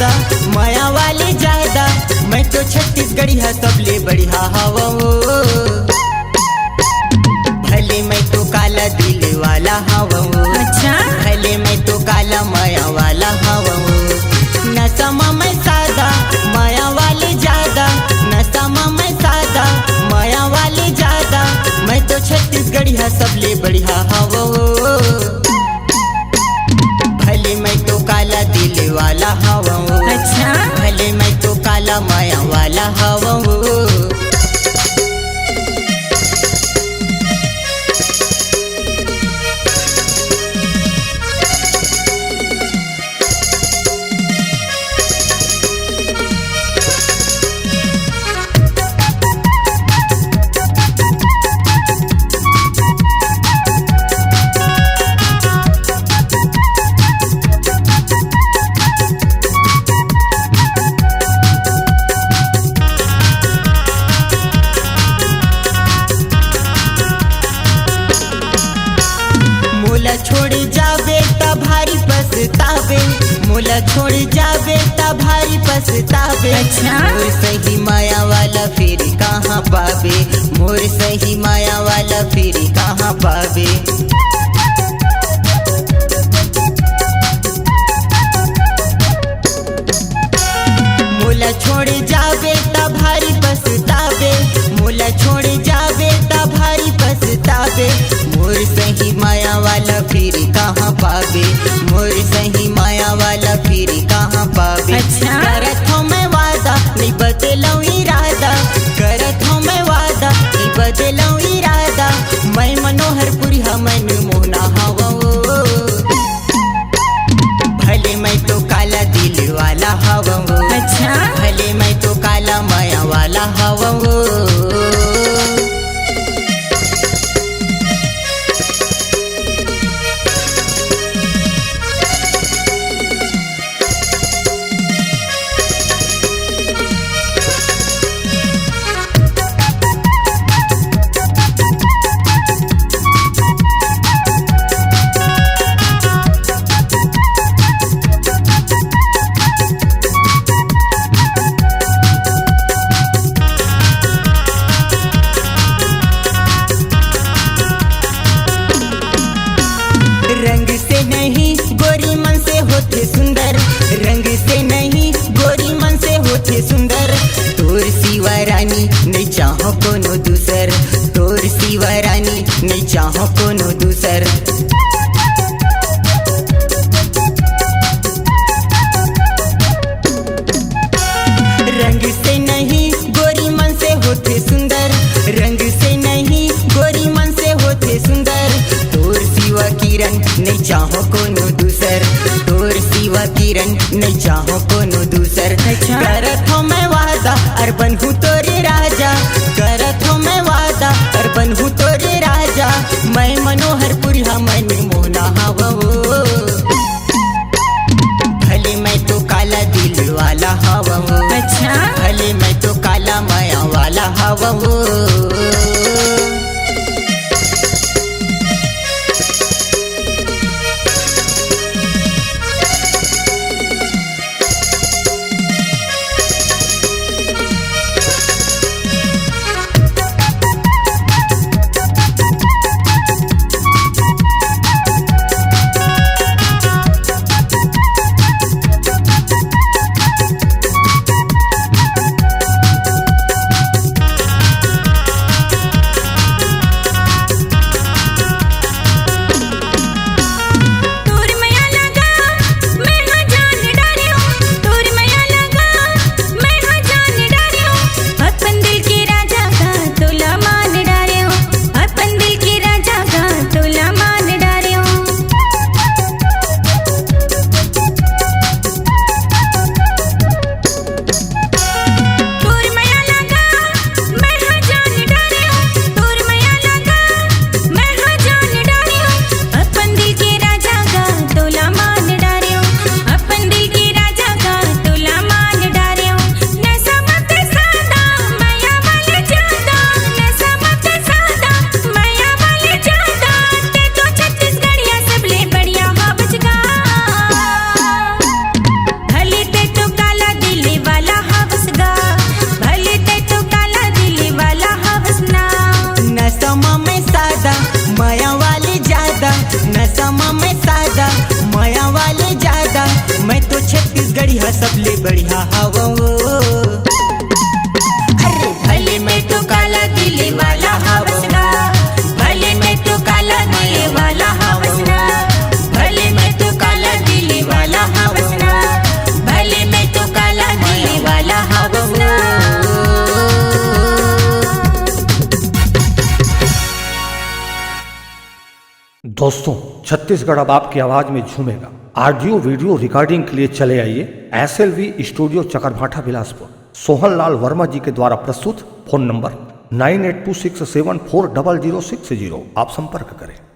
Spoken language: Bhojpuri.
वादा माया वाले ज्यादा, मैं तो छत्तीसगढ़ी है सबले बढ़िया हवा वो। भले मैं तो काला दिल वाला हवा वो, अच्छा भले मैं तो काला माया वाला हवा वो। नशा में मैं सादा माया वाले ज्यादा, नशा में मैं सादा माया वाले ज्यादा, मैं तो छत्तीसगढ़ी है सबले बढ़िया हवा वो। भले मैं तो काला दिल वाला हवा वो, अच्छा भले मैं तो काला माया वाला हवा वो। मोला छोड़ जाबे ता भारी पछतावे, मोला छोड़ जाबे ता भारी पछतावे। अच्छा। मोर सही माया वाला फिर कहाँ पावे, मोर सही माया वाला फिर कहाँ पावे। मोला छोड़ जाबे ता भारी पछतावे, मोला छोड़ जाबे ता भारी पछतावे। मोर सही माया वाला फिर कहाँ पावे, मोर सही माया वाला फिर कहाँ पावे। अच्छा। करत हूँ मैं वादा नहीं बदलूं इरादा, करत हूँ मैं वादा नहीं बदलूं इरादा, मैं मनोहरपुरी मन मोहना हवा वो। भले मैं तो काला दिल वाला हवा वो, अच्छा भले मैं तो काला माया वाला हवा वो। रंग से नहीं गोरी मन से होते सुंदर, रंग से नहीं गोरी मन से होते सुंदर। तोर सिवा रानी नहीं चाहो कोनो दूसर, तोर सिवा रानी नहीं चाहो कोनो दूसर। रंग से नहीं गोरी मन से होते सुंदर, रंग से नहीं गोरी मन से होते सुंदर। तोर सिवा किरण नहीं चाहो कोनो दूसर, तोर सिवा किरण नहीं चाहो कोनो दूसर। अच्छा। करत हूँ मैं वादा और बनहूँ तोरे राजा, करत हूँ मैं वादा और बनहूँ तोरे राजा, मैं मनोहरपुरी मन मोहना हवा वो। भले मैं तो काला दिल वाला हवा वो, अच्छा भले मैं तो काला माया वाला हवा वो। बढ़िया सबले बढ़िया हवा अरे भले मैं तो काला दिल वाला हवसना, भले मैं तो काला दिल वाला हवसना, भले मैं तो काला दिल वाला हवसना, भले मैं तो काला दिल वाला हवसना। दोस्तों, छत्तीसगढ़ अब आपकी आवाज में झूमेगा। ऑडियो वीडियो रिकॉर्डिंग के लिए चले आइए SLV स्टूडियो चकरभाठा बिलासपुर। सोहन लाल वर्मा जी के द्वारा प्रस्तुत। Phone number 9826740060। आप संपर्क करें।